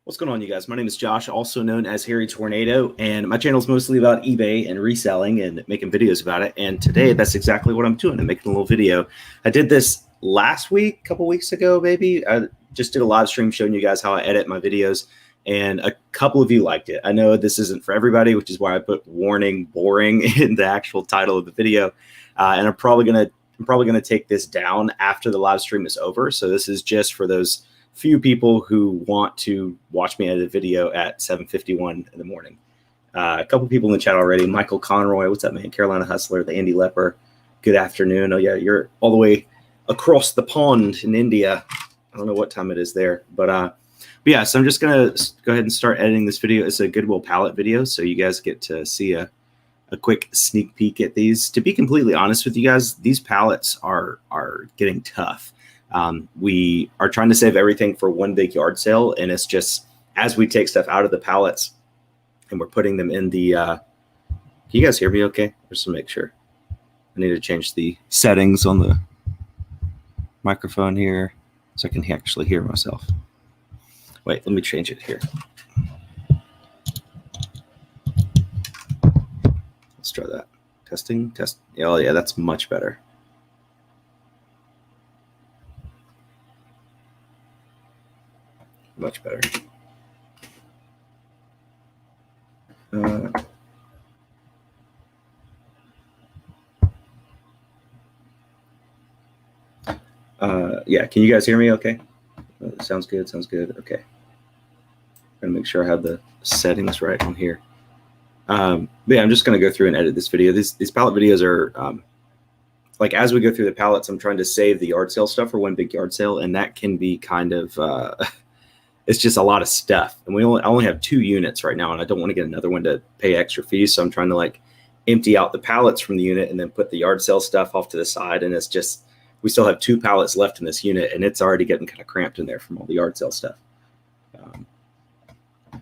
What's going on, you guys? My name is Josh, also known as Harry Tornado, and my channel is mostly about eBay and reselling and making videos about it. And today, that's exactly what I'm doing. I'm making a little video. I did this last week, a couple weeks ago, maybe. I just did a live stream showing you guys how I edit my videos, and a couple of you liked it. I know this isn't for everybody, which is why I put warning boring in the actual title of the video. And I'm probably gonna take this down after the live stream is over. So this is just for those few people who want to watch me edit a video at 7:51 in the morning. A couple people in the chat already. Michael Conroy, what's up, man? Carolina Hustler, the Andy Lepper. Good afternoon. Oh yeah, you're all the way across the pond in India. I don't know what time it is there, but yeah. So I'm just gonna go ahead and start editing this video. It's a Goodwill pallet video, so you guys get to see a quick sneak peek at these. To be completely honest with you guys, these pallets are getting tough. We are trying to save everything for one big yard sale, and it's just as we take stuff out of the pallets and we're putting them in the can you guys hear me okay? Just to make sure. I need to change the settings on the microphone here so I can actually hear myself. Wait, let me change it here. Let's try that. Testing, test. Oh yeah, that's much better. Much better. Yeah, can you guys hear me okay? Sounds good, sounds good. Okay. Gonna make sure I have the settings right on here. But yeah, I'm just gonna go through and edit this video. These pallet videos are like as we go through the pallets, I'm trying to save the yard sale stuff for one big yard sale, and that can be kind of it's just a lot of stuff, and I only have 2 units right now, and I don't want to get another one to pay extra fees. So I'm trying to like empty out the pallets from the unit and then put the yard sale stuff off to the side. And it's just, we still have 2 pallets left in this unit, and it's already getting kind of cramped in there from all the yard sale stuff.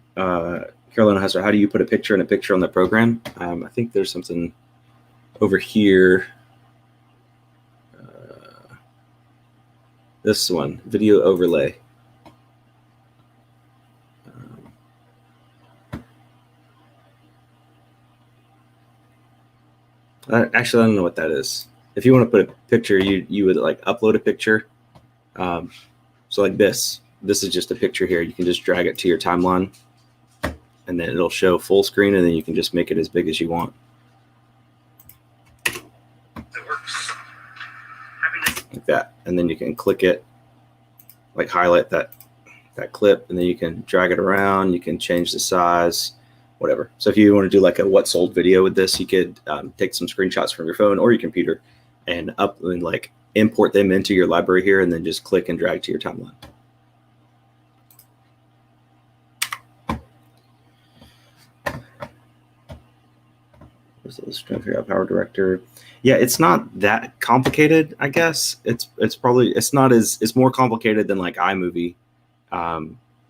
Carolina Hustler, how do you put a picture in a picture on the program? I think there's something over here. This one, video overlay. Actually, I don't know what that is. If you want to put a picture, you would like upload a picture. So like this is just a picture here. You can just drag it to your timeline, and then it'll show full screen, and then you can just make it as big as you want. It works. Like that, and then you can click it, like highlight that clip, and then you can drag it around. You can change the size. Whatever. So if you want to do like a what sold video with this, you could take some screenshots from your phone or your computer and like import them into your library here, and then just click and drag to your timeline. Let's try to figure out Power Director. Yeah, it's not that complicated, I guess. It's more complicated than like iMovie.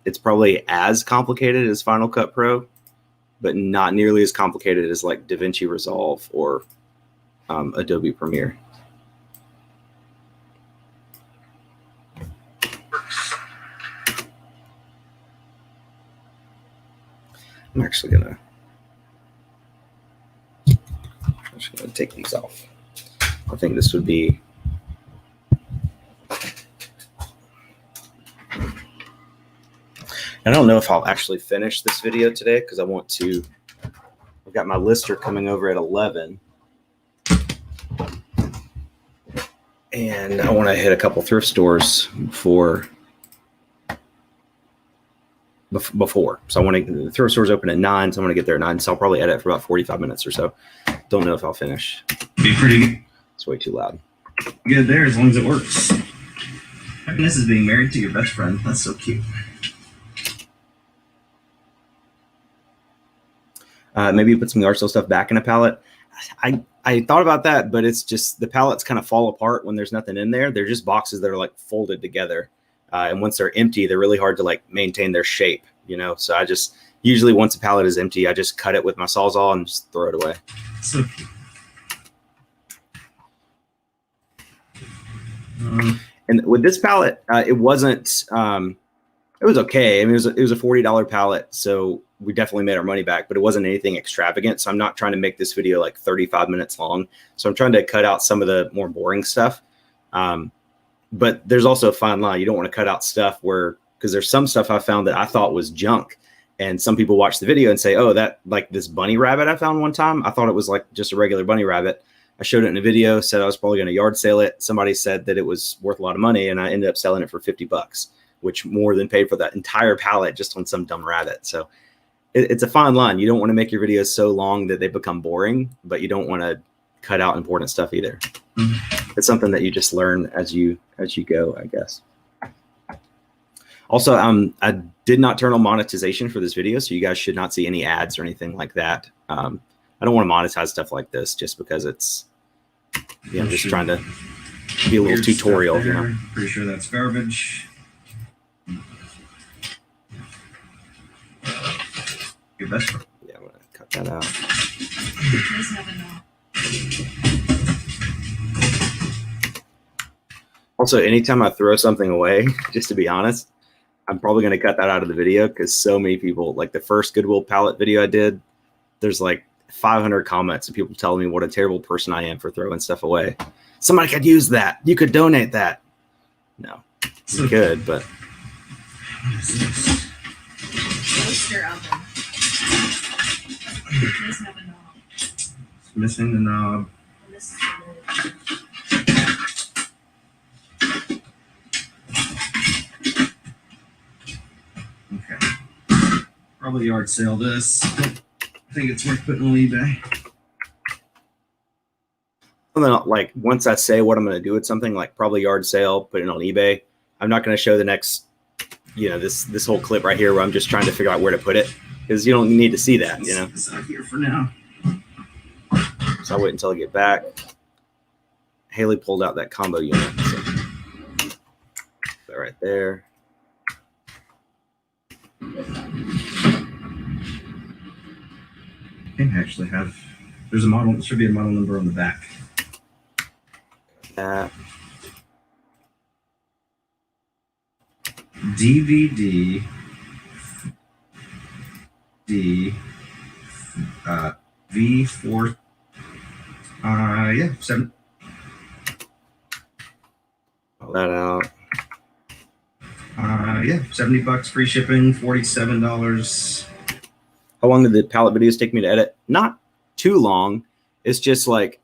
It's probably as complicated as Final Cut Pro, but not nearly as complicated as like DaVinci Resolve or Adobe Premiere. I'm just gonna take these off. I think this would be I don't know if I'll actually finish this video today because I've got my lister coming over at 11. And I want to hit a couple thrift stores before. So the thrift stores open at 9, so I'm going to get there at 9. So I'll probably edit for about 45 minutes or so. Don't know if I'll finish. Be pretty good. It's way too loud. Good there as long as it works. Happiness is being married to your best friend. That's so cute. Maybe you put some yard sale stuff back in a pallet. I thought about that, but it's just the pallets kind of fall apart when there's nothing in there. They're just boxes that are like folded together. And once they're empty, they're really hard to like maintain their shape, you know? So I just usually once a pallet is empty, I just cut it with my Sawzall and just throw it away. So cute. And with this pallet, it wasn't It was okay. I mean, it was a $40 pallet, so we definitely made our money back, but it wasn't anything extravagant. So I'm not trying to make this video like 35 minutes long. So I'm trying to cut out some of the more boring stuff. But there's also a fine line. You don't want to cut out stuff because there's some stuff I found that I thought was junk. And some people watch the video and say, oh, that like this bunny rabbit I found one time, I thought it was like just a regular bunny rabbit. I showed it in a video, said I was probably going to yard sale it. Somebody said that it was worth a lot of money, and I ended up selling it for $50, which more than paid for that entire pallet just on some dumb rabbit. So it's a fine line. You don't want to make your videos so long that they become boring, but you don't want to cut out important stuff either. Mm-hmm. It's something that you just learn as you go, I guess. Also, I did not turn on monetization for this video, so you guys should not see any ads or anything like that. I don't want to monetize stuff like this just because it's, I'm just trying to be a little tutorial, you know. Pretty sure that's garbage. Your best friend. Yeah, I'm gonna cut that out. Also, anytime I throw something away, just to be honest, I'm probably going to cut that out of the video because so many people, like the first Goodwill pallet video I did, there's like 500 comments of people telling me what a terrible person I am for throwing stuff away. Somebody could use that. You could donate that. No, you could, but. What is this? Toaster oven. Doesn't have a knob. It's missing the knob. And this is the lid. Okay. Probably yard sale this. I think it's worth putting on eBay. And then, like, once I say what I'm going to do with something, like probably yard sale, put it on eBay, I'm not going to show the next, this whole clip right here where I'm just trying to figure out where to put it because you don't need to see that, you know. It's out here for now. So I'll wait until I get back. Haley pulled out that combo unit. So that right there. I think I actually have. There's a model. There should be a model number on the back. DVD D V4 7. Pull that out. $70 free shipping, $47. How long did the palette videos take me to edit? Not too long. It's just like,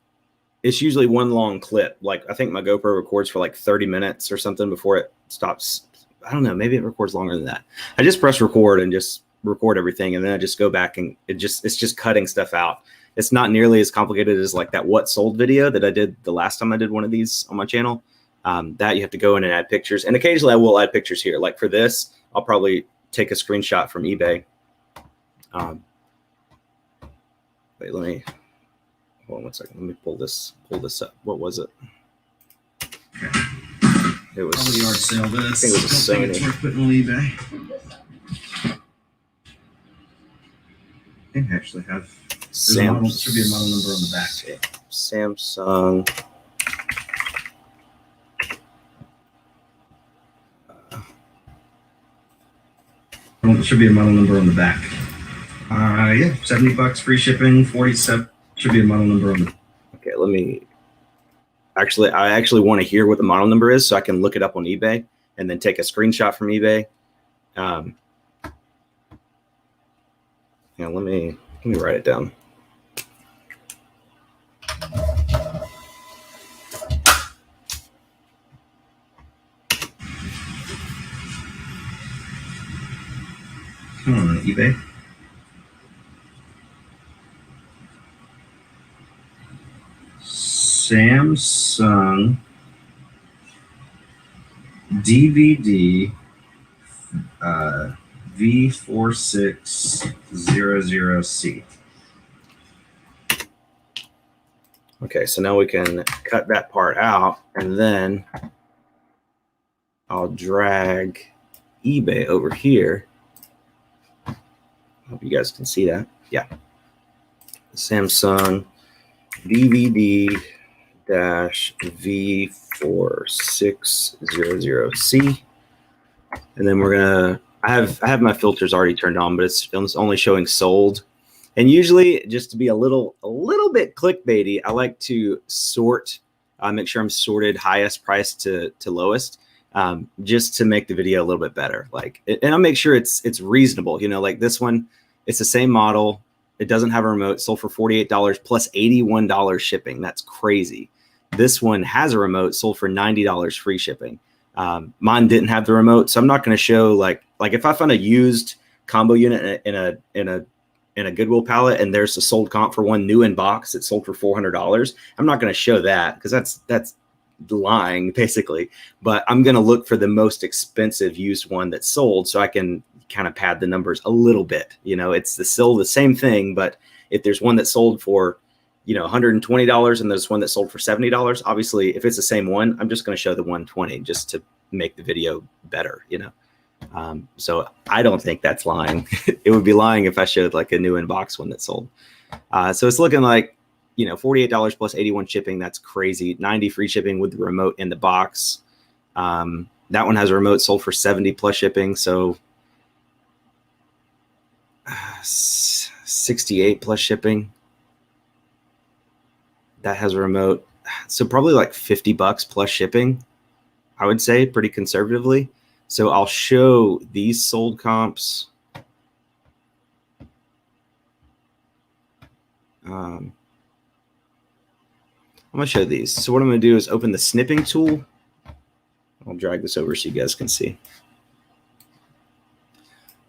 it's usually one long clip. Like I think my GoPro records for like 30 minutes or something before it stops. I don't know. Maybe it records longer than that. I just press record and just record everything. And then I just go back and it's just cutting stuff out. It's not nearly as complicated as like that what sold video that I did the last time I did one of these on my channel. That you have to go in and add pictures. And occasionally I will add pictures here. Like for this, I'll probably take a screenshot from eBay. Wait, hold on 1 second. Let me pull this up. What was it? Okay. It was Probably yard sale this. I think it was a I don't think it's Sony. worth putting on eBay. I think I actually have. There's a model, there should be a model number on the back. Samsung. There should be a model number on the back. $70 free shipping, 47. Should be a model number on the. Okay, let me. I actually want to hear what the model number is so I can look it up on eBay and then take a screenshot from eBay. Let me write it down. eBay. Samsung DVD V4600C. Okay, so now we can cut that part out and then I'll drag eBay over here. Hope you guys can see that. Yeah. Samsung DVD V4600C. And then we're going to I have my filters already turned on, but it's only showing sold. And usually, just to be a little bit clickbaity, I like to sort, make sure I'm sorted highest price to lowest, just to make the video a little bit better. Like, and I'll make sure it's reasonable. You know, like this one, it's the same model. It doesn't have a remote. Sold for $48 plus $81 shipping. That's crazy. This one has a remote. Sold for $90 free shipping. Mine didn't have the remote, so I'm not going to show like if I find a used combo unit in a Goodwill pallet and there's a sold comp for one new in box that sold for $400, I'm not going to show that because that's lying basically. But I'm going to look for the most expensive used one that's sold so I can kind of pad the numbers a little bit. You know, it's still the same thing, but if there's one that sold for $120 and there's one that sold for $70, obviously if it's the same one, I'm just going to show the 120 just to make the video better, so I don't think that's lying. It would be lying if I showed like a new in-box one that sold. So it's looking like, $48 plus 81 shipping. That's crazy. 90 free shipping with the remote in the box. That one has a remote, sold for 70 plus shipping. So 68 plus shipping. That has a remote. So probably like $50 plus shipping, I would say, pretty conservatively. So I'll show these sold comps. I'm going to show these. So what I'm going to do is open the snipping tool. I'll drag this over so you guys can see.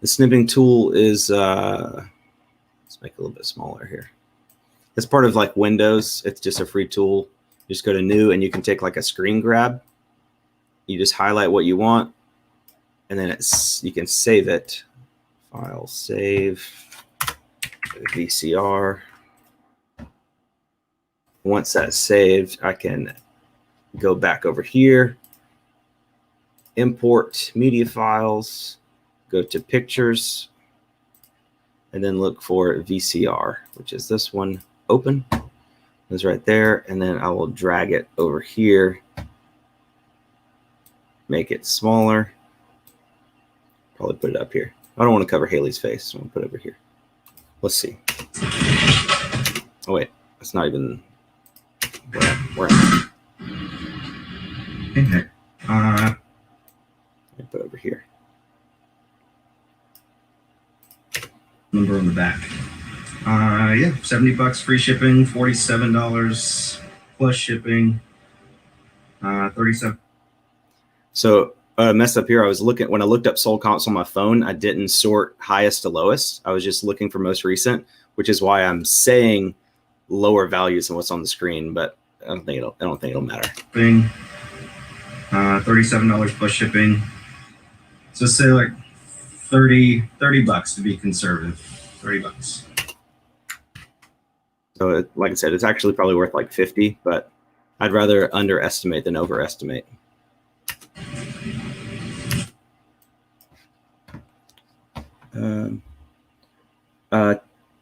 The snipping tool is, let's make it a little bit smaller here. It's part of like Windows. It's just a free tool. You just go to new and you can take like a screen grab. You just highlight what you want. And then you can save it. File, save, VCR. Once that's saved, I can go back over here, import media files, go to pictures, and then look for VCR, which is this one. Open. It's right there. And then I will drag it over here, make it smaller. Probably put it up here. I don't want to cover Haley's face, so I'm going to put it over here. Let's see. Oh, wait. That's not even where Okay. I put it over here. Number on the back. Yeah, $70 free shipping, $47 plus shipping, 37. So messed up here. I was looking when I looked up sold comps on my phone. I didn't sort highest to lowest. I was just looking for most recent, which is why I'm saying lower values than what's on the screen. But I don't think it'll matter. $37 plus shipping. So say like $30 to be conservative. $30. So like I said, it's actually probably worth like 50, but I'd rather underestimate than overestimate.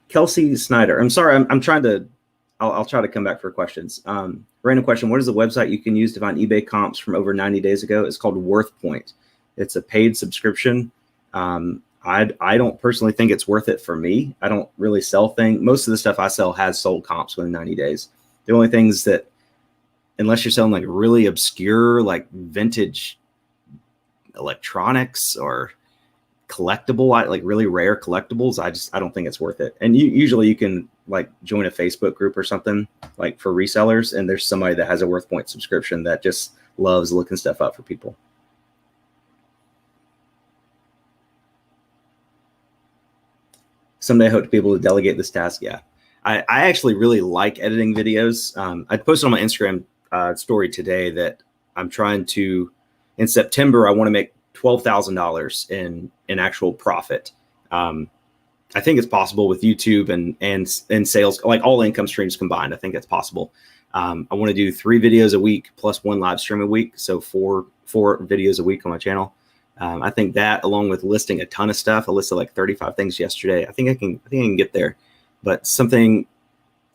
Kelsey Snyder. I'm sorry. I'm trying to. I'll try to come back for questions. Random question. What is the website you can use to find eBay comps from over 90 days ago? It's called WorthPoint. It's a paid subscription. I don't personally think it's worth it for me. I don't really sell things. Most of the stuff I sell has sold comps within 90 days. The only things that, unless you're selling like really obscure, like vintage electronics or collectible, like really rare collectibles, I don't think it's worth it. And usually you can like join a Facebook group or something like for resellers, and there's somebody that has a WorthPoint subscription that just loves looking stuff up for people. Someday I hope to be able to delegate this task. Yeah, I actually really like editing videos. I posted on my Instagram story today that I'm trying to, in September, I want to make $12,000 in actual profit. I think it's possible with YouTube and sales, like all income streams combined. I think it's possible. I want to do 3 videos a week plus 1 live stream a week. So four videos a week on my channel. I think that, along with listing a ton of stuff, I listed like 35 things yesterday. I think I can get there. But something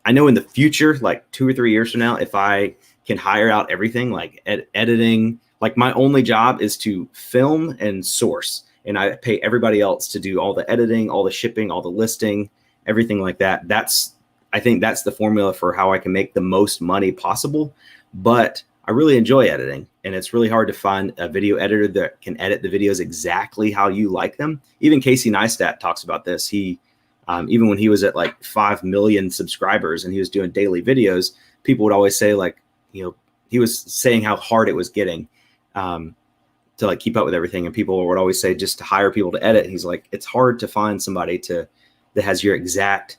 I know in the future, like 2 or 3 years from now, if I can hire out everything like editing, like my only job is to film and source. and I pay everybody else to do all the editing, all the shipping, all the listing, everything like that. I think that's the formula for how I can make the most money possible. But I really enjoy editing, and it's really hard to find a video editor that can edit the videos exactly how you like them. Even Casey Neistat talks about this. He, even when he was at like 5 million subscribers and he was doing daily videos, people would always say like, he was saying how hard it was getting to like keep up with everything. And people would always say just to hire people to edit. And he's like, it's hard to find somebody that has your exact,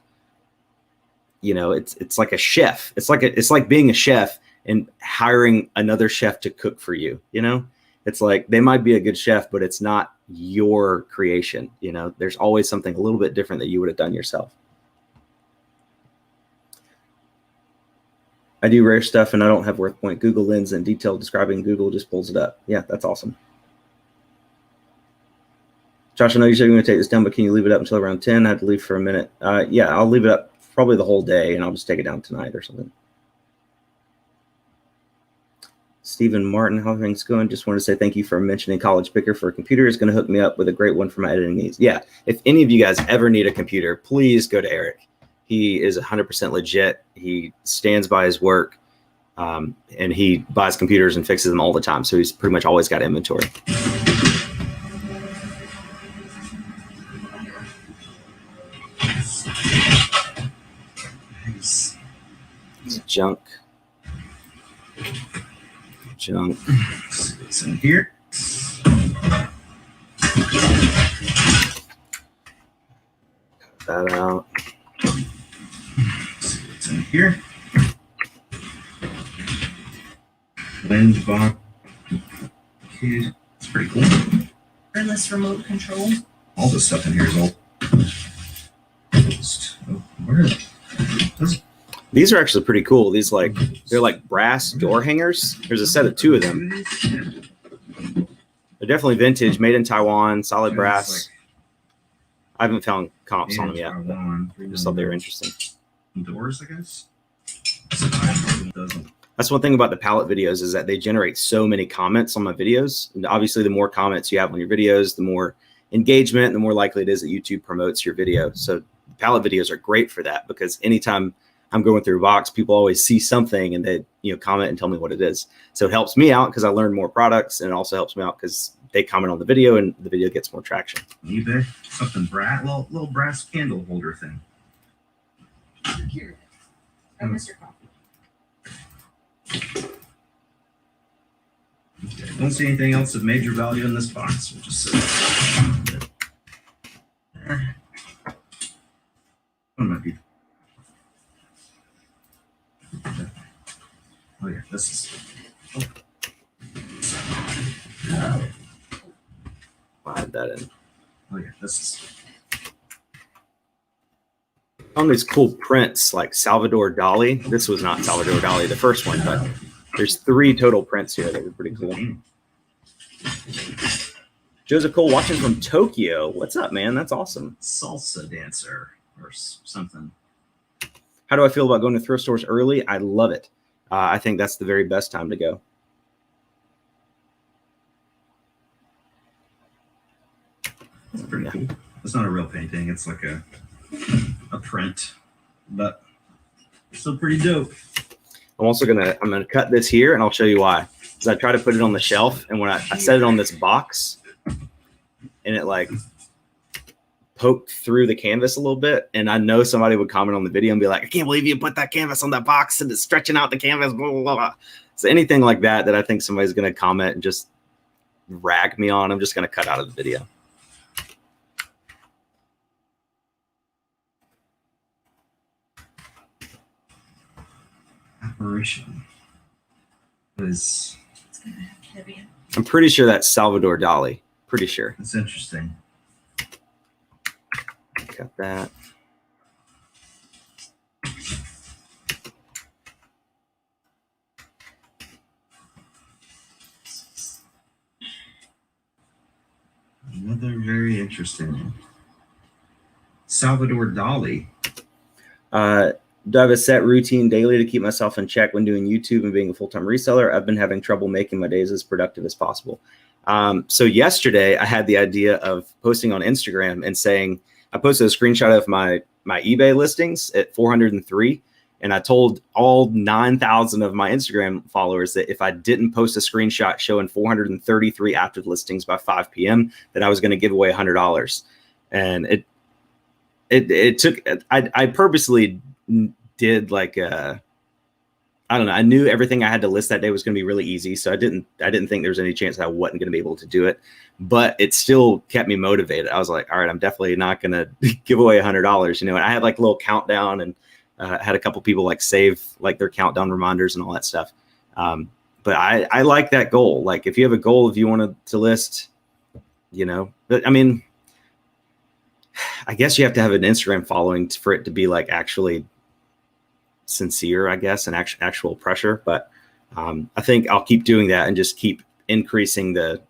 it's like a chef. It's like being a chef and hiring another chef to cook for you. It's like they might be a good chef, but it's not your creation. There's always something a little bit different that you would have done yourself. I do rare stuff and I don't have WorthPoint. Google Lens and detailed describing Google just pulls it up. Yeah, that's awesome. Josh, I know you said you're going to take this down, but can you leave it up until around 10? I have to leave for a minute. Yeah, I'll leave it up probably the whole day and I'll just take it down tonight or something. Stephen Martin, how are things going? Just wanted to say thank you for mentioning College Picker for a computer. Is going to hook me up with a great one for my editing needs. Yeah, if any of you guys ever need a computer, please go to Eric. He is 100% legit. He stands by his work, and he buys computers and fixes them all the time. So he's pretty much always got inventory. Nice. It's junk. Junk. See what's in here. Cut that out. See what's in here. Lens box. Okay, it's pretty cool. Endless remote control. All this stuff in here is all. Where are those? These are actually pretty cool. These they're like brass door hangers. There's a set of 2 of them. They're definitely vintage, made in Taiwan, solid brass. I haven't found comps on them yet. I just thought they were interesting. Doors, I guess. That's one thing about the palette videos is that they generate so many comments on my videos. And obviously, the more comments you have on your videos, the more engagement, the more likely it is that YouTube promotes your video. So palette videos are great for that because anytime I'm going through a box, people always see something and they comment and tell me what it is. So it helps me out because I learn more products, and it also helps me out because they comment on the video and the video gets more traction. eBay, something brass, little brass candle holder thing. Here it is. Oh, Mr. Coffee. Okay, don't see anything else of major value in this box. We'll just set it. What might be? Oh yeah, this is. I'll add that in. Oh yeah, this is. On these cool prints like Salvador Dali. This was not Salvador Dali, the first one, but there's 3 total prints here that were pretty cool. Joseph Cole watching from Tokyo. What's up, man? That's awesome. Salsa dancer or something. How do I feel about going to thrift stores early? I love it. I think that's the very best time to go. It's pretty cool. It's not a real painting. It's like a print, but still pretty dope. I'm gonna cut this here, and I'll show you why. Because I try to put it on the shelf, and when I set it on this box, and it like poked through the canvas a little bit, and I know somebody would comment on the video and be like, "I can't believe you put that canvas on that box and it's stretching out the canvas." Blah, blah, blah. So anything like that I think somebody's gonna comment and just rag me on, I'm just gonna cut out of the video. Apparition is. It's gonna have heavy. I'm pretty sure that's Salvador Dali. Pretty sure. It's interesting. Got that. Another very interesting. Salvador Dali. Do I have a set routine daily to keep myself in check when doing YouTube and being a full-time reseller? I've been having trouble making my days as productive as possible. So yesterday I had the idea of posting on Instagram and saying, I posted a screenshot of my eBay listings at 403. And I told all 9,000 of my Instagram followers that if I didn't post a screenshot showing 433 active listings by 5 p.m., that I was going to give away $100. And it took, I purposely did like I don't know. I knew everything I had to list that day was going to be really easy. So I didn't think there was any chance that I wasn't going to be able to do it, but it still kept me motivated. I was like, all right, I'm definitely not going to give away $100, and I had like a little countdown and had a couple people like save like their countdown reminders and all that stuff. But I like that goal. Like if you have a goal, if you want to list, but I mean, I guess you have to have an Instagram following for it to be like actually sincere, I guess, and actual pressure. But I think I'll keep doing that and just keep increasing the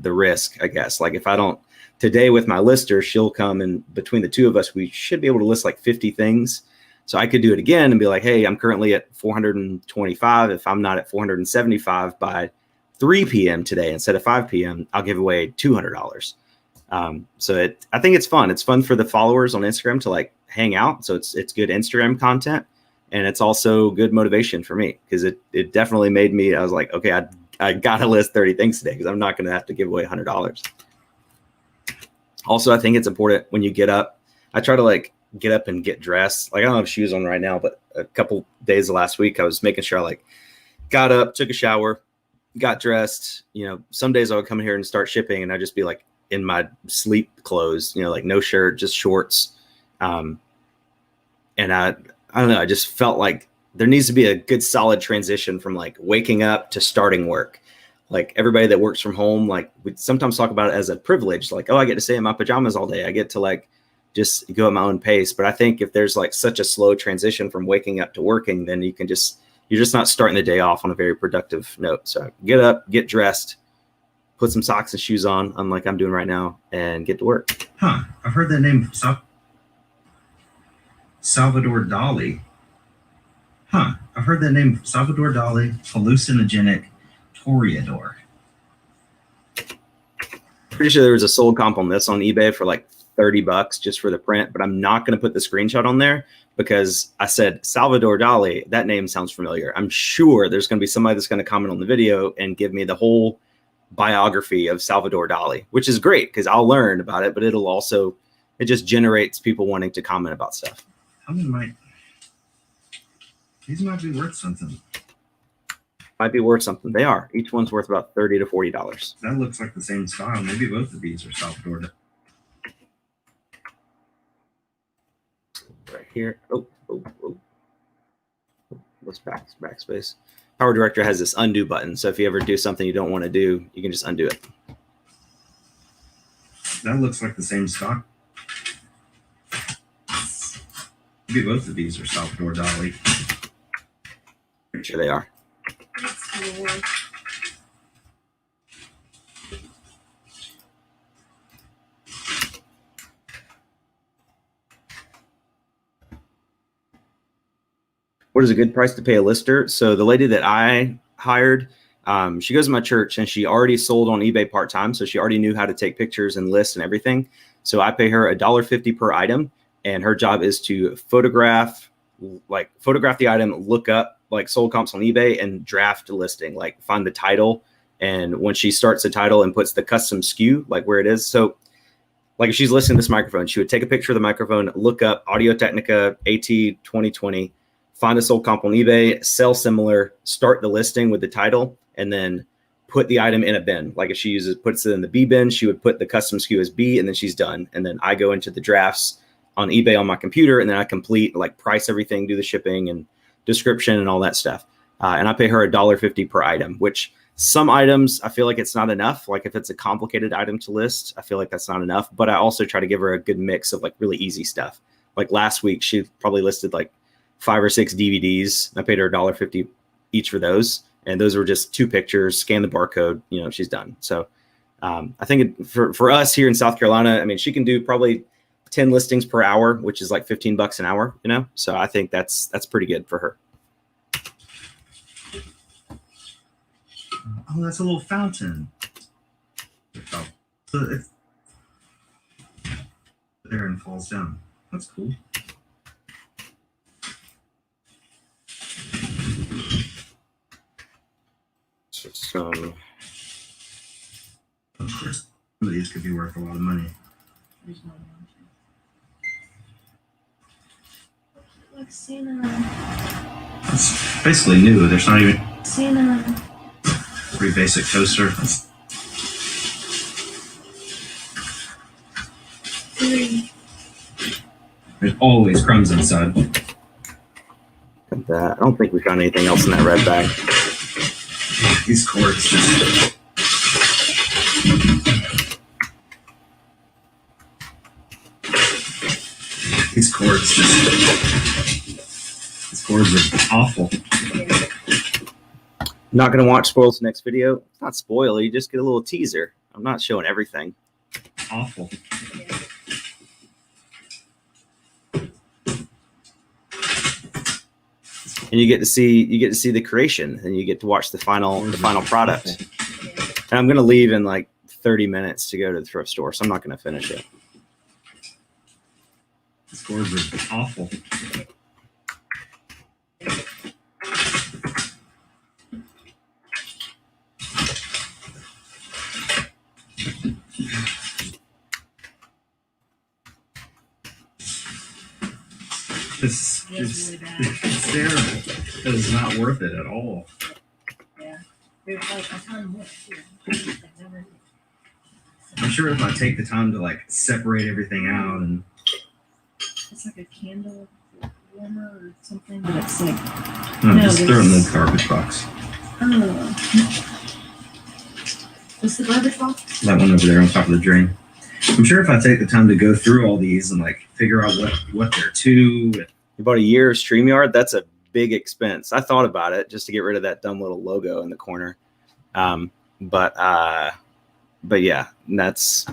risk, I guess. Like if I don't today with my lister, she'll come, and between the two of us, we should be able to list like 50 things. So I could do it again and be like, hey, I'm currently at 425. If I'm not at 475 by 3 p.m. today instead of 5 p.m., I'll give away $200. So I think it's fun. It's fun for the followers on Instagram to like hang out. So it's good Instagram content, and it's also good motivation for me because it definitely made me, I was like, okay, I gotta list 30 things today because I'm not going to have to give away $100. Also, I think it's important when you get up, I try to like get up and get dressed. Like I don't have shoes on right now, but a couple days of last week, I was making sure I like got up, took a shower, got dressed. Some days I would come here and start shipping and I'd just be like in my sleep clothes, like no shirt, just shorts. And I don't know, I just felt like there needs to be a good solid transition from like waking up to starting work. Like everybody that works from home, like we sometimes talk about it as a privilege, like, oh, I get to stay in my pajamas all day. I get to like just go at my own pace. But I think if there's like such a slow transition from waking up to working, then you're just not starting the day off on a very productive note. So get up, get dressed, put some socks and shoes on, unlike I'm doing right now, and get to work. Huh. I've heard that name, Salvador Dali. Huh. I've heard that name, Salvador Dali, hallucinogenic Toreador. Pretty sure there was a sold comp on this on eBay for like $30 just for the print, but I'm not going to put the screenshot on there because I said Salvador Dali. That name sounds familiar. I'm sure there's going to be somebody that's going to comment on the video and give me the whole biography of Salvador Dali, which is great because I'll learn about it, but it just generates people wanting to comment about stuff. These might be worth something. Might be worth something. They are. Each one's worth about $30 to $40. That looks like the same style. Maybe both of these are Salvador Dali. Right here. Oh. Let's backspace. Power Director has this undo button. So if you ever do something you don't want to do, you can just undo it. That looks like the same stock. Maybe both of these are Salvador Dali. Pretty sure they are. That's cool. What is a good price to pay a lister? So the lady that I hired, she goes to my church and she already sold on eBay part-time. So she already knew how to take pictures and list and everything. So I pay her $1.50 per item. And her job is to photograph the item, look up like sold comps on eBay and draft a listing, like find the title. And when she starts the title and puts the custom SKU, like where it is. So like if she's listing this microphone, she would take a picture of the microphone, look up Audio Technica AT 2020, find a sold comp on eBay, sell similar, start the listing with the title, and then put the item in a bin. Like if she puts it in the B bin, she would put the custom SKU as B, and then she's done. And then I go into the drafts on eBay on my computer, and then I complete, like price everything, do the shipping and description and all that stuff. And I pay her $1.50 per item, which some items I feel like it's not enough. Like if it's a complicated item to list, I feel like that's not enough. But I also try to give her a good mix of like really easy stuff. Like last week, she probably listed like 5 or 6 DVDs. I paid her $1.50 each for those. And those were just 2 pictures, scan the barcode, she's done. So I think for us here in South Carolina, I mean, she can do probably 10 listings per hour, which is like $15 an hour, So I think that's pretty good for her. Oh, that's a little fountain. Oh, so it's there and falls down. That's cool. Some Of course, some of these could be worth a lot of money. There's no one. Like Santa. It's basically new. There's not even Santa. pretty basic toaster. Three. There's always crumbs inside. of that. I don't think we found anything else in that red bag. These cords just these cords are awful. Not going to watch Spoil's next video. It's not spoil. You just get a little teaser. I'm not showing everything. Awful. And you get to see the creation, and you get to watch the final product. And I'm going to leave in like 30 minutes to go to the thrift store, so I'm not going to finish it. These cords are awful. This It's is really bad. it's terrible. It is not worth it at all. Yeah. There's like a ton more too. I'm sure if I take the time to like separate everything out and It's like a candle warmer or something, but it's like, just throw it in the garbage box. oh. What's the garbage box? That one over there on top of the drain. I'm sure if I take the time to go through all these and like figure out what they're to. About a year of StreamYard, that's a big expense. I thought about it just to get rid of that dumb little logo in the corner. But yeah, that's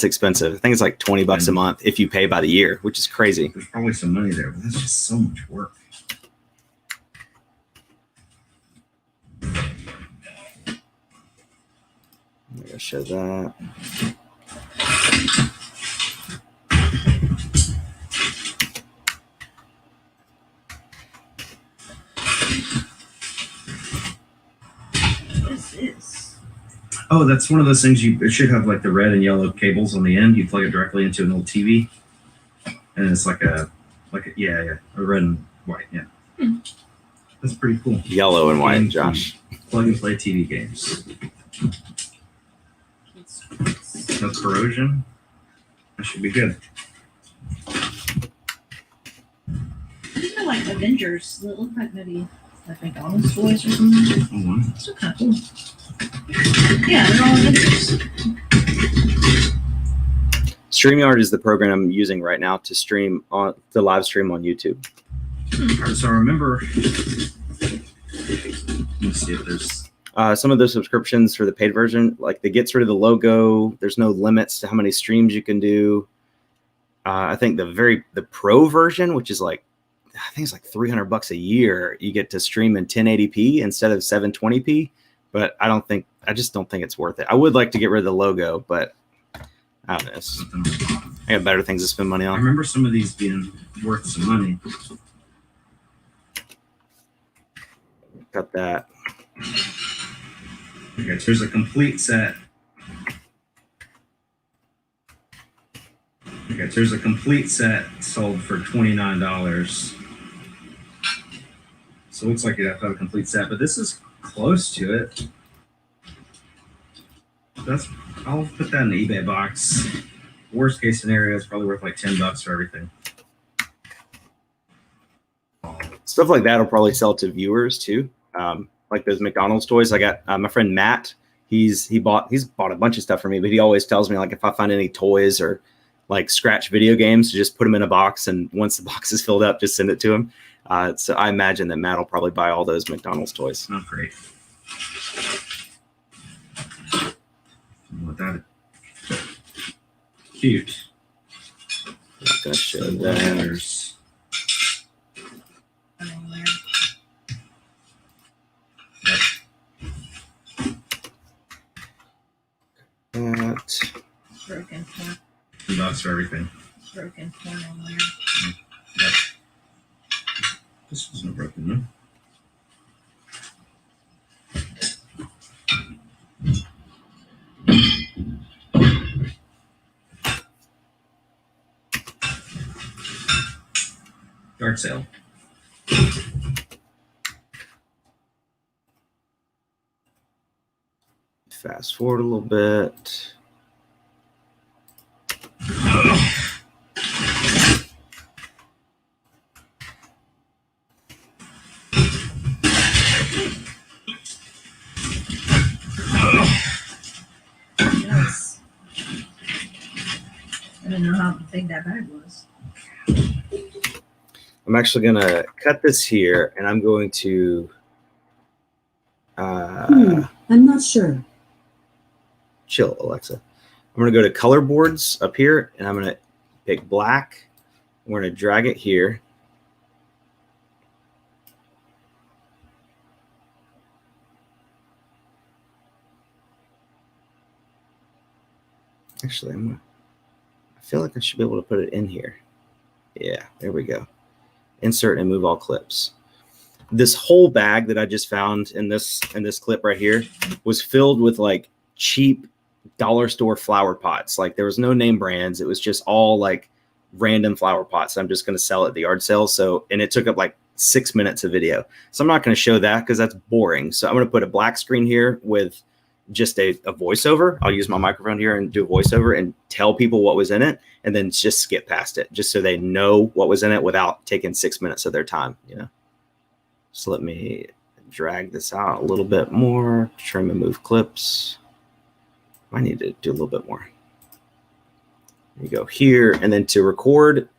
expensive. I think it's like $20 a month if you pay by the year, which is crazy. There's probably some money there, but that's just so much work. I'm gonna show that. This is. Oh, that's one of those things it should have like the red and yellow cables on the end. You plug it directly into an old TV, and it's like a red and white. Yeah, that's pretty cool. Yellow and white, Josh. Plug and play TV games. No corrosion. That should be good. These are like Avengers. They look like maybe like McDonald's toys or something. Oh, wow. These are kind of cool. Yeah, they're all Avengers. StreamYard is the program I'm using right now to live stream on YouTube. All right, so I remember. Let's see if there's. Some of the subscriptions for the paid version, like they gets rid of the logo. There's no limits to how many streams you can do. I think the pro version, which is like, I think it's like $300 a year, you get to stream in 1080p instead of 720p. But I just don't think it's worth it. I would like to get rid of the logo, but I don't know. I got better things to spend money I on. remember some of these being worth some money. Got that. Okay, so there's a complete set. Okay, so there's a complete set sold for $29. So it looks like you'd have to have a complete set, but this is close to it. I'll put that in the eBay box. Worst case scenario is probably worth like $10 for everything. Stuff like that will probably sell to viewers too. Like those McDonald's toys. I got my friend Matt. He's bought a bunch of stuff for me, but he always tells me like if I find any toys or like scratch video games, to just put them in a box, and once the box is filled up, just send it to him. So I imagine that Matt will probably buy all those McDonald's toys. Not great. What that? Cute. I'm not gonna show that. There's corner. $10 for everything. Broken corner on there. Yep. This wasn't broken, no? Yard sale. Fast forward a little bit. Nice. I didn't know how big that bag was. I'm actually going to cut this here, and I'm going to I'm not sure. chill, Alexa. I'm going to go to color boards up here, and I'm going to pick black. We're going to drag it here. Actually, I feel like I should be able to put it in here. Yeah, there we go. Insert and move all clips. This whole bag that I just found in this clip right here was filled with like cheap dollar store flower pots. Like there was no name brands. It was just all like random flower pots. I'm just going to sell at the yard sale. So, and it took up like 6 minutes of video. So I'm not going to show that because that's boring. So I'm going to put a black screen here with just a voiceover. I'll use my microphone here and do a voiceover and tell people what was in it, and then just skip past it just so they know what was in it without taking 6 minutes of their time, you know? So let me drag this out a little bit more, trim and move clips. I need to do a little bit more. You go here, and then to record,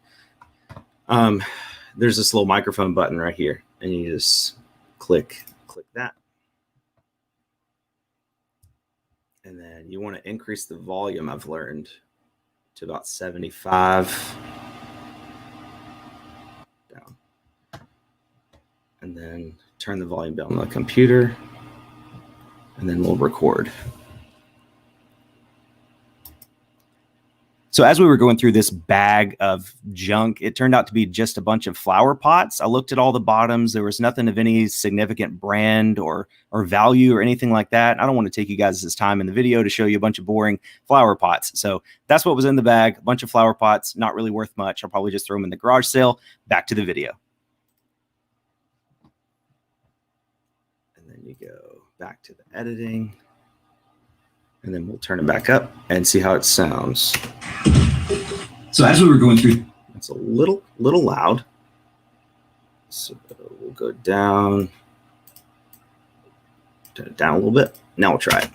there's this little microphone button right here, and you just click that. And then you want to increase the volume, I've learned, to about 75. Down. And then turn the volume down on the computer. And then we'll record. So as we were going through this bag of junk, it turned out to be just a bunch of flower pots. I looked at all the bottoms. There was nothing of any significant brand or value or anything like that. I don't want to take you guys' time in the video to show you a bunch of boring flower pots. So that's what was in the bag, a bunch of flower pots, not really worth much. I'll probably just throw them in the garage sale. Back to the video. And then you go back to the editing. And then we'll turn it back up and see how it sounds. So as we were going through, it's a little loud. So we'll go down, turn it down a little bit. Now we'll try it.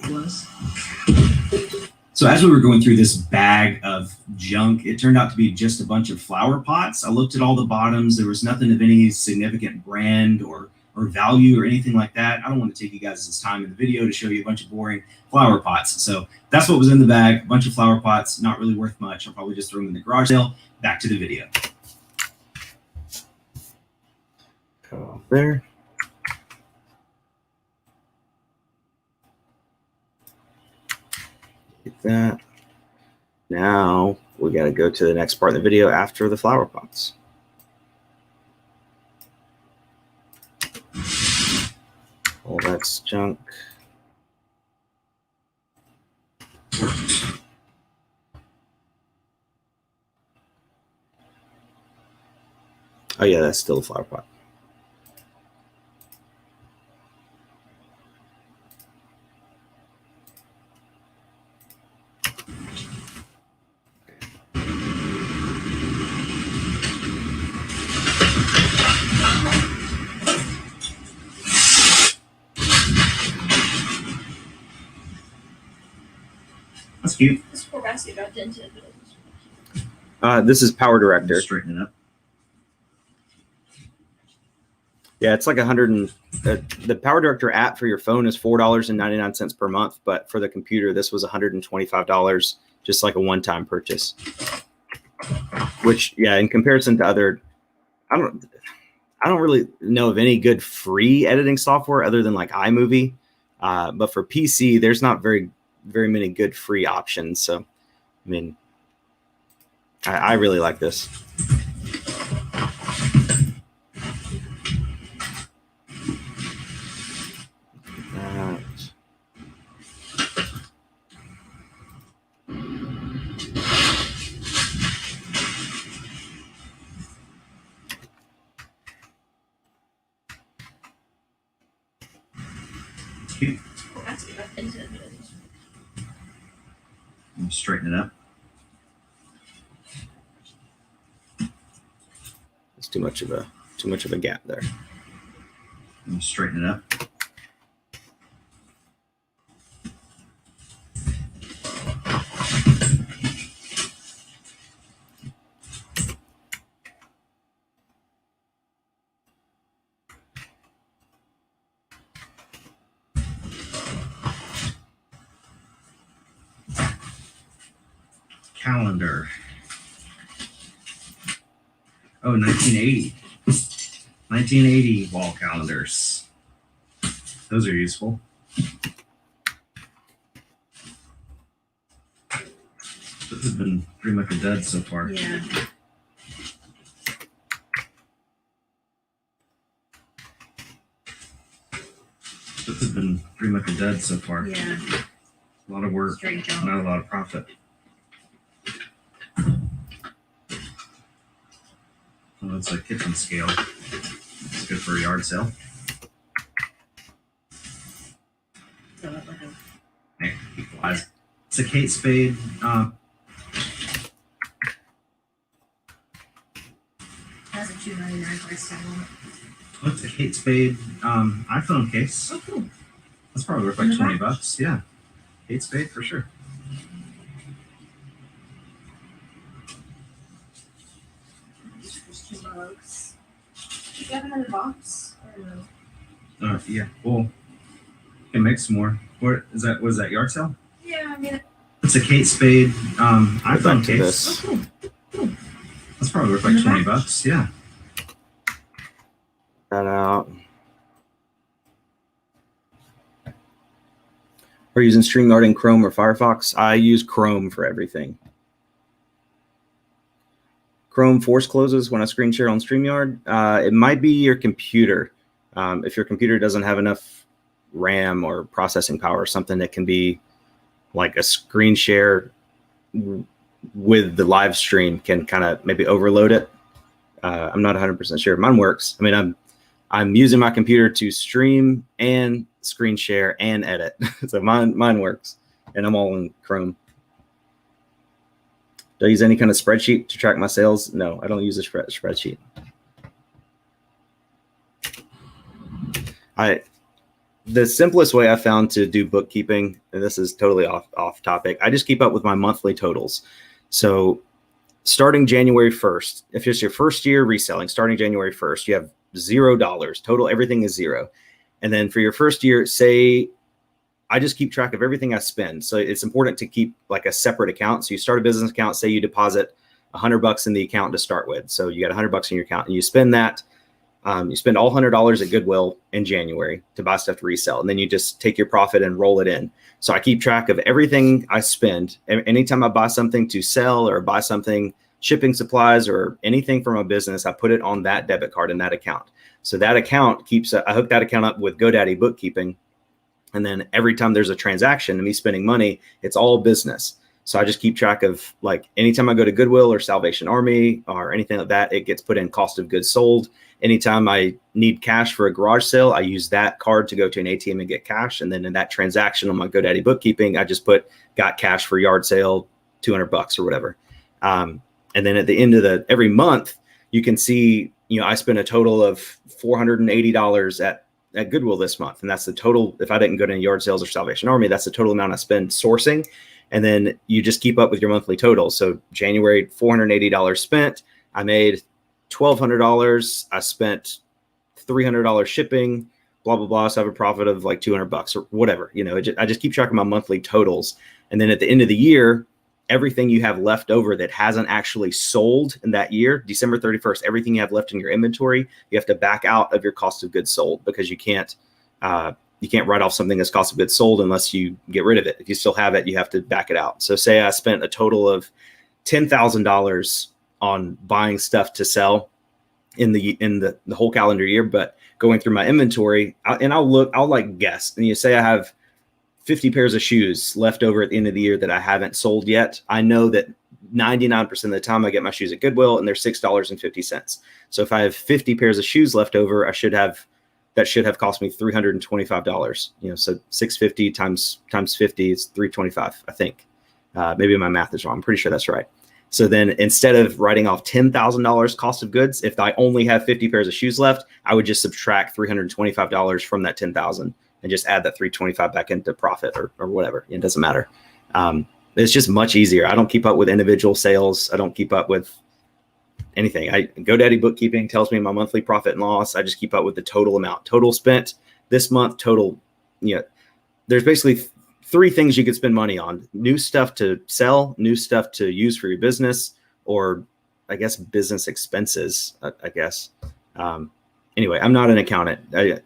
So as we were going through this bag of junk, it turned out to be just a bunch of flower pots. I looked at all the bottoms. There was nothing of any significant brand or value or anything like that. I don't want to take you guys' time in the video to show you a bunch of boring flower pots. So that's what was in the bag, a bunch of flower pots, not really worth much. I'll probably just throw them in the garage sale. Back to the video. Go there. Get that. Now we got to go to the next part of the video after the flower pots. All that's junk. Oh yeah, that's still a flower pot. That's cute. This poor basket got dented. This is Power Director. Straighten it up. Yeah, it's like the Power Director app for your phone is $4.99 per month, but for the computer, this was $125, just like a one-time purchase. Which, yeah, in comparison to other, I don't really know of any good free editing software other than like iMovie. But for PC, there's not very many good free options. So, I mean, I really like this. Cute. That's good. Is it good? I'm gonna straighten it up. It's too much of a gap there. I'm gonna straighten it up. Calendar. Oh, 1980. 1980 wall calendars. Those are useful. This has been pretty much a dud so far. Yeah. This has been pretty much a dud so far. Yeah. A lot of work, Straight jump. not a lot of profit. Well, it's a kitchen scale. It's good for a yard sale. So, like a- Hey, he flies. It's a Kate Spade. Has a $2.99 price tag on it. What's a Kate Spade iPhone case? Oh, cool. That's probably worth In like the $20 bucks. Yeah, Kate Spade for sure. Just $2. Do you have another box? Or no? Yeah. Well, can make some more. What is that? Was that yard sale? Yeah, I mean, It's a Kate Spade iPhone back to case. this. oh, cool. That's probably worth like In the $20 box? bucks. Yeah. That out. We're using StreamYard in Chrome or Firefox. I use Chrome for everything. Chrome force closes when I screen share on StreamYard. It might be your computer. If your computer doesn't have enough RAM or processing power or something, that can be like a screen share with the live stream can kind of maybe overload it. I'm not 100% sure. Mine works. I mean, I'm using my computer to stream and screen share and edit. So mine works, and I'm all in Chrome. Do I use any kind of spreadsheet to track my sales? No, I don't use a spreadsheet. The simplest way I found to do bookkeeping, and this is totally off topic, I just keep up with my monthly totals. So starting January 1st, if it's your first year reselling, starting January 1st, you have $0 total. Everything is zero. And then for your first year, say, I just keep track of everything I spend. So it's important to keep like a separate account. So you start a business account, say you deposit $100 in the account to start with. So you got $100 in your account and you spend that. You spend all $100 at Goodwill in January to buy stuff to resell. And then you just take your profit and roll it in. So I keep track of everything I spend. Anytime I buy something to sell or buy something, shipping supplies or anything from a business, I put it on that debit card in that account. So that account I hook that account up with GoDaddy bookkeeping. And then every time there's a transaction and me spending money, it's all business. So I just keep track of, like, anytime I go to Goodwill or Salvation Army or anything like that, it gets put in cost of goods sold. Anytime I need cash for a garage sale, I use that card to go to an ATM and get cash. And then in that transaction on my GoDaddy bookkeeping, I just got cash for yard sale, $200 or whatever. And then at the end of every month, you can see, I spent a total of $480 at Goodwill this month. And that's the total. If I didn't go to any yard sales or Salvation Army, that's the total amount I spend sourcing. And then you just keep up with your monthly totals. So January, $480 spent. I made $1,200. I spent $300 shipping, blah, blah, blah. So I have a profit of like $200 or whatever. I just keep track of my monthly totals. And then at the end of the year, everything you have left over that hasn't actually sold in that year, December 31st, everything you have left in your inventory, you have to back out of your cost of goods sold, because you can't write off something as cost of goods sold unless you get rid of it. If you still have it, you have to back it out. So say I spent a total of $10,000 on buying stuff to sell in the whole calendar year, but going through my inventory, I'll like guess, and you say I have 50 pairs of shoes left over at the end of the year that I haven't sold yet. I know that 99% of the time I get my shoes at Goodwill and they're $6.50. So if I have 50 pairs of shoes left over, that should have cost me $325. So 650 times 50 is 325, I think. Maybe my math is wrong. I'm pretty sure that's right. So then instead of writing off $10,000 cost of goods, if I only have 50 pairs of shoes left, I would just subtract $325 from that 10,000 and just add that 325 back into profit or whatever. It doesn't matter. It's just much easier. I don't keep up with individual sales. I don't keep up with anything. GoDaddy bookkeeping tells me my monthly profit and loss. I just keep up with the total amount, total spent this month, total. There's basically three things you could spend money on: new stuff to sell, new stuff to use for your business, or I guess business expenses, I guess. Anyway, I'm not an accountant.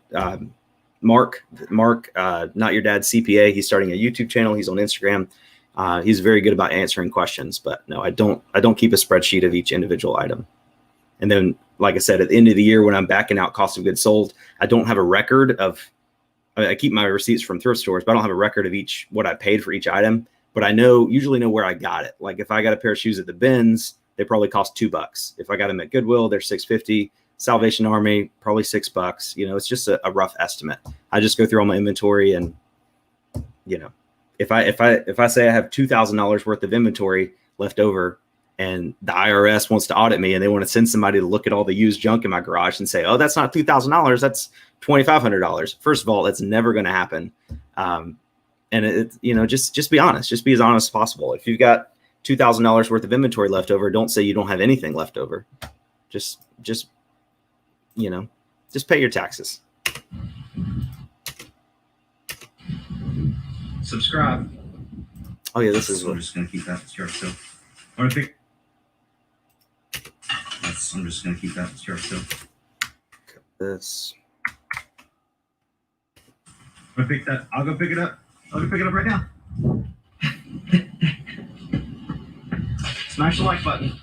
Mark, Not Your Dad CPA. He's starting a YouTube channel. He's on Instagram. He's very good about answering questions, but no, I don't keep a spreadsheet of each individual item. And then, like I said, at the end of the year, when I'm backing out cost of goods sold, I don't have a record of, I keep my receipts from thrift stores, but I don't have a record of what I paid for each item, but I usually know where I got it. Like if I got a pair of shoes at the bins, they probably cost $2. If I got them at Goodwill, they're $6.50. Salvation Army, probably $6. It's just a rough estimate. I just go through all my inventory and, if I say I have $2,000 worth of inventory left over and the IRS wants to audit me and they want to send somebody to look at all the used junk in my garage and say, oh, that's not $2,000, that's $2,500. First of all, that's never going to happen. And just be honest, just be as honest as possible. If you've got $2,000 worth of inventory left over, don't say you don't have anything left over. Just pay your taxes. Subscribe. Oh yeah, this is I'm what. just gonna keep that scarf still. I'm just gonna keep that scarf still. This. I'll pick that. I'll go pick it up. I'll go pick it up right now. Smash the like button.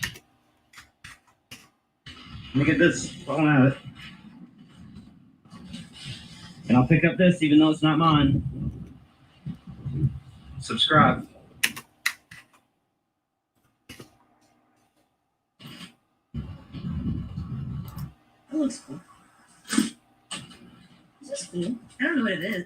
Let me get this while I'm at it. And I'll pick up this even though it's not mine. Subscribe. That looks cool. Is this cool? I don't know what it is.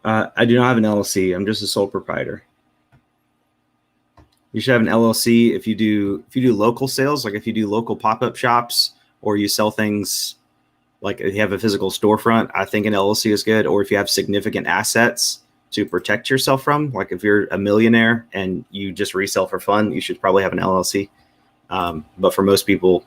I do not have an LLC. I'm just a sole proprietor. You should have an LLC if you do local sales, like if you do local pop-up shops or you sell things like if you have a physical storefront, I think an LLC is good. Or if you have significant assets to protect yourself from, like if you're a millionaire and you just resell for fun, you should probably have an LLC. But for most people,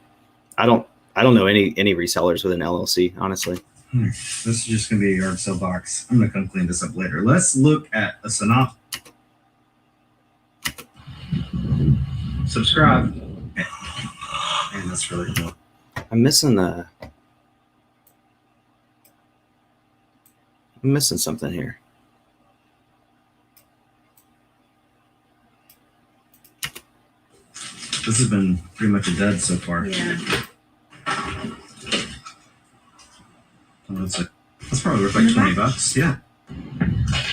I don't know any resellers with an LLC, honestly. This is just gonna be a yard sale box. I'm gonna come clean this up later. Let's look at a synopsis. Subscribe. Man, that's really cool. I'm missing something here. This has been pretty much a dud so far. Yeah. That's probably worth like $20. Yeah.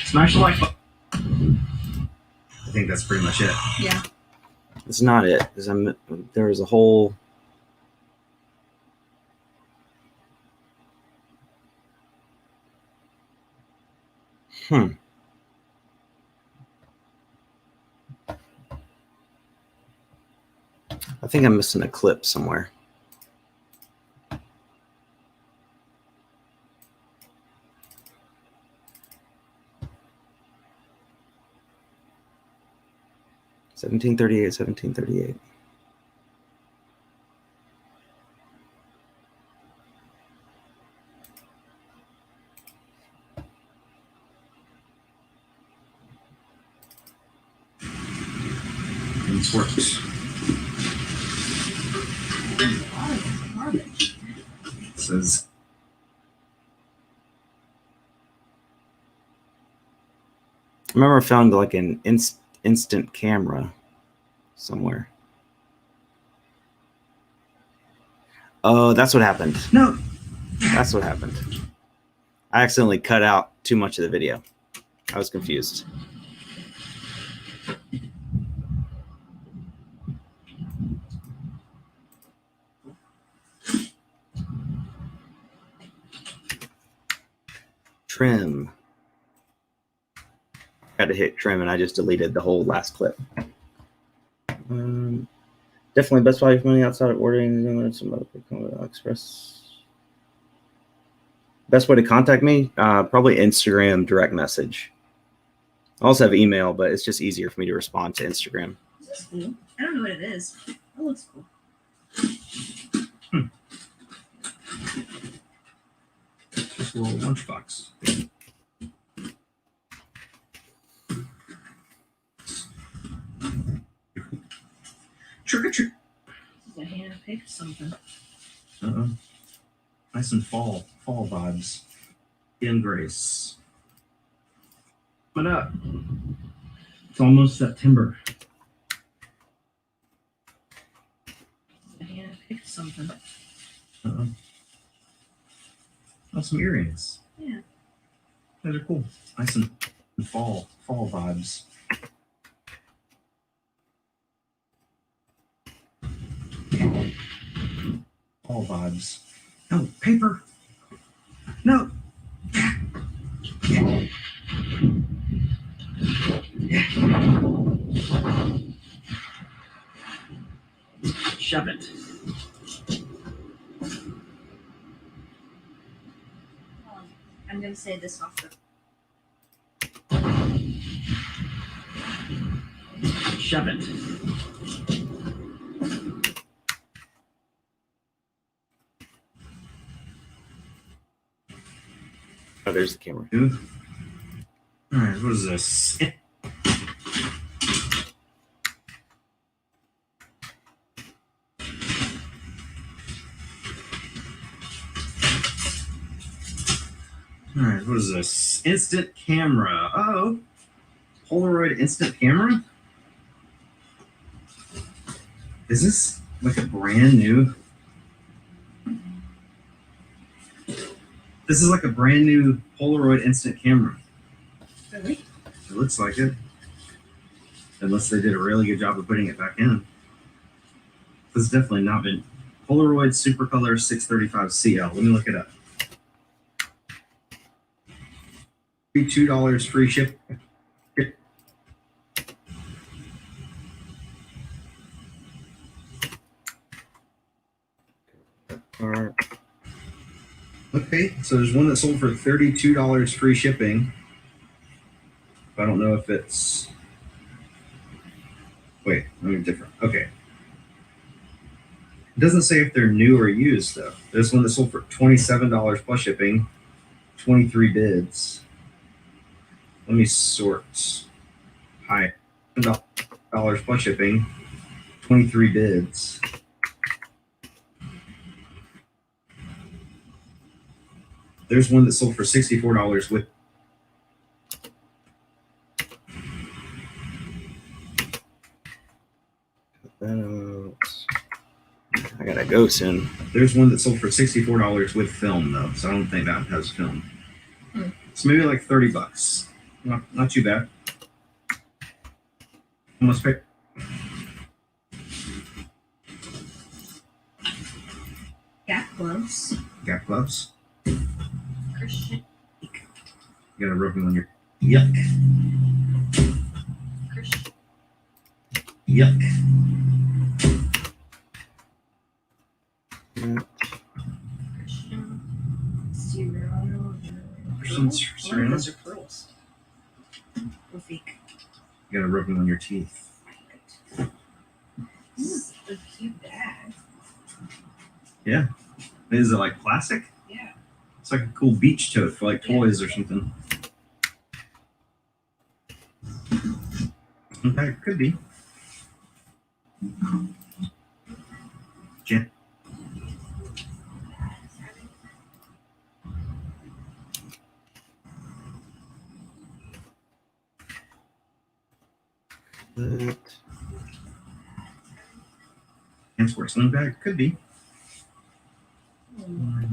Smash the like button. I think that's pretty much it. Yeah. It's not it. There was a whole. I think I'm missing a clip somewhere. $17.38. This works. There's a lot of garbage. It says I remember I found like an instant camera somewhere. Oh, that's what happened. no. That's what happened. I accidentally cut out too much of the video. I was confused. Trim. Had to hit trim and I just deleted the whole last clip. Definitely best value for money outside of ordering some other Express. Best way to contact me? Probably Instagram direct message. I also have email, but it's just easier for me to respond to Instagram. Is this cool? I don't know what it is. That looks cool. Just a little lunchbox. Trick or treat. This is a hand picked something. Uh-oh. Nice and fall vibes. In Grace. What up? It's almost September. A hand picked something. Uh-oh. Oh, some earrings. Yeah. Those are cool. Nice and fall vibes. Fall vibes. No, paper. No. Shove it. I'm gonna say this off the. Shove it. Oh, there's the camera. All right, what is this? All right, what is this? Instant camera. Oh, Polaroid instant camera? Is this like a brand new? This is like a brand new Polaroid instant camera. Really? It looks like it. Unless they did a really good job of putting it back in. This has definitely not been. Polaroid Supercolor 635 CL. Let me look it up. $2 free ship. All right. Okay, so there's one that sold for $32 free shipping. I don't know if it's. Wait, let me different. Okay. It doesn't say if they're new or used though. There's one that sold for $27 plus shipping, 23 bids. Let me sort. Hi, $10 plus shipping, 23 bids. There's one that sold for $64 with. I gotta go soon. There's one that sold for $64 with film though, so I don't think that has film. So maybe like $30. Not too bad. Almost pick. Gap gloves. Gap gloves. Christian. You gotta rub them on your. Yuck. Christian. Yuck. Christian. Cyrano. Christian Oh, Cyrano? those are pearls. Rafik. You gotta rub them on your teeth. This is a cute bag. Is it like plastic? Yeah. It's like a cool beach tote for like toys or something. Okay, could be. transport sling bag. Could be.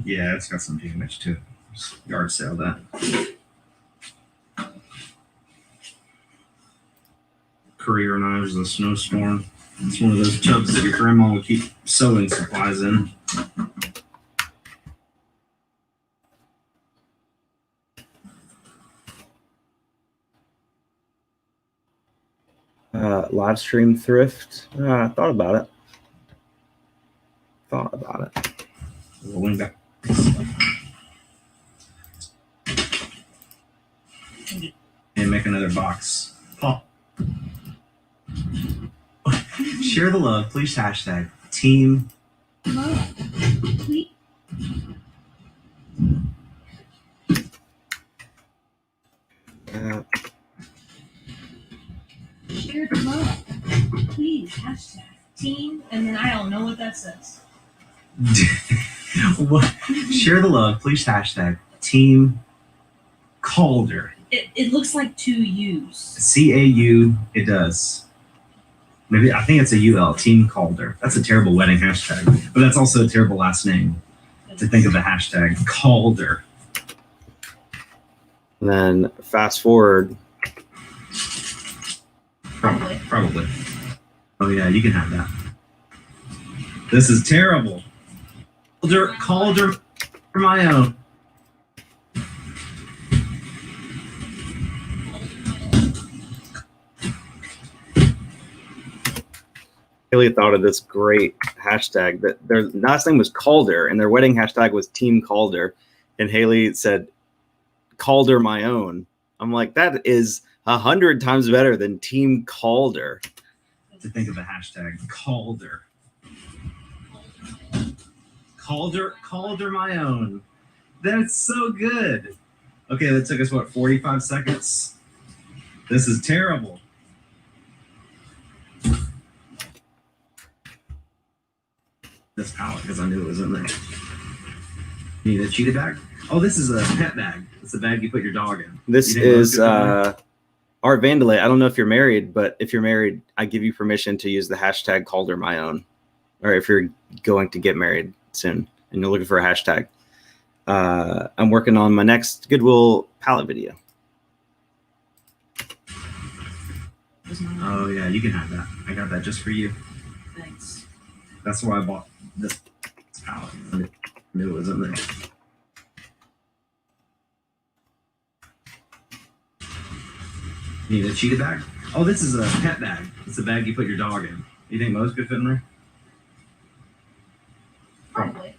Yeah, it's got some damage to it. Just yard sale that. Career knives, a snowstorm. It's one of those tubs that your grandma would keep sewing supplies in. Live stream thrift. Thought about it. Rolling back. And make another box. Paul. Share the love, please. Hashtag team. Love. Tweet. Share the love. Please. Hashtag team. And then I don't know what that says. Share the love, please. Hashtag team Calder. It looks like two U's. CAU. It does. Maybe I think it's a UL. Team Calder. That's a terrible wedding hashtag, but that's also a terrible last name to think of the hashtag Calder. And then fast forward. Probably. Oh yeah, you can have that. This is terrible. Calder for my own. Haley thought of this great hashtag that their last name was Calder and their wedding hashtag was Team Calder. And Haley said, Calder my own. I'm like, that is 100 times better than Team Calder. To think of the hashtag Calder. Calder my own. That's so good. Okay, that took us, what, 45 seconds? This is terrible. This palette, because I knew it was in there. You need a cheetah bag? Oh, this is a pet bag. It's a bag you put your dog in. This is Art Vandalay. I don't know if you're married, but if you're married, I give you permission to use the hashtag Calder my own. Or if you're going to get married soon and you're looking for a hashtag. I'm working on my next Goodwill palette video. Oh yeah, you can have that. I got that just for you. Thanks. That's why I bought this palette. I knew it was in there. You need a cheetah bag? Oh, this is a pet bag. It's a bag you put your dog in. You think most could fit in there? Probably.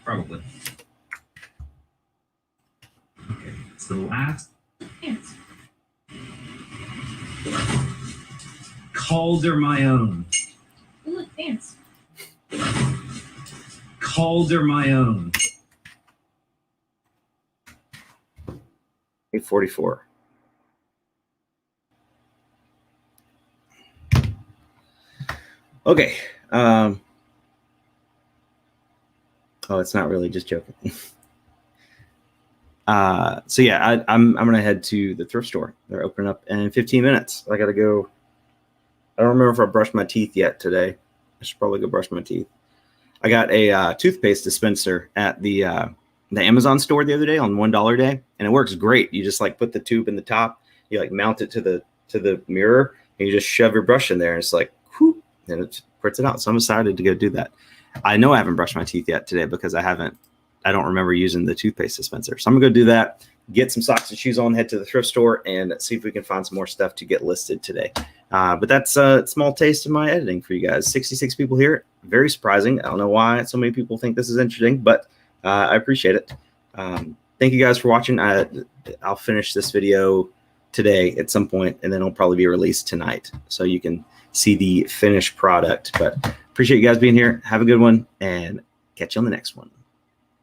Okay, it's the last. Thanks. Calder my own. Oh, look, thanks. Calder my own. 844. Okay. Oh, it's not really, just joking. So yeah, I'm gonna head to the thrift store. They're opening up in 15 minutes. I gotta go. I don't remember if I brushed my teeth yet today. I should probably go brush my teeth. I got a toothpaste dispenser at the Amazon store the other day on $1 day, and it works great. You just like put the tube in the top, you like mount it to the mirror, and you just shove your brush in there, and it's like whoop, and it puts it out. So I'm excited to go do that. I know I haven't brushed my teeth yet today because I don't remember using the toothpaste dispenser. So I'm gonna go do that, get some socks and shoes on, head to the thrift store, and see if we can find some more stuff to get listed today. But that's a small taste of my editing for you guys. 66 people here. Very surprising. I don't know why so many people think this is interesting, but I appreciate it. Thank you guys for watching. I'll finish this video today at some point, and then it'll probably be released tonight so you can see the finished product. But appreciate you guys being here. Have a good one, and catch you on the next one.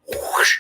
Whoosh.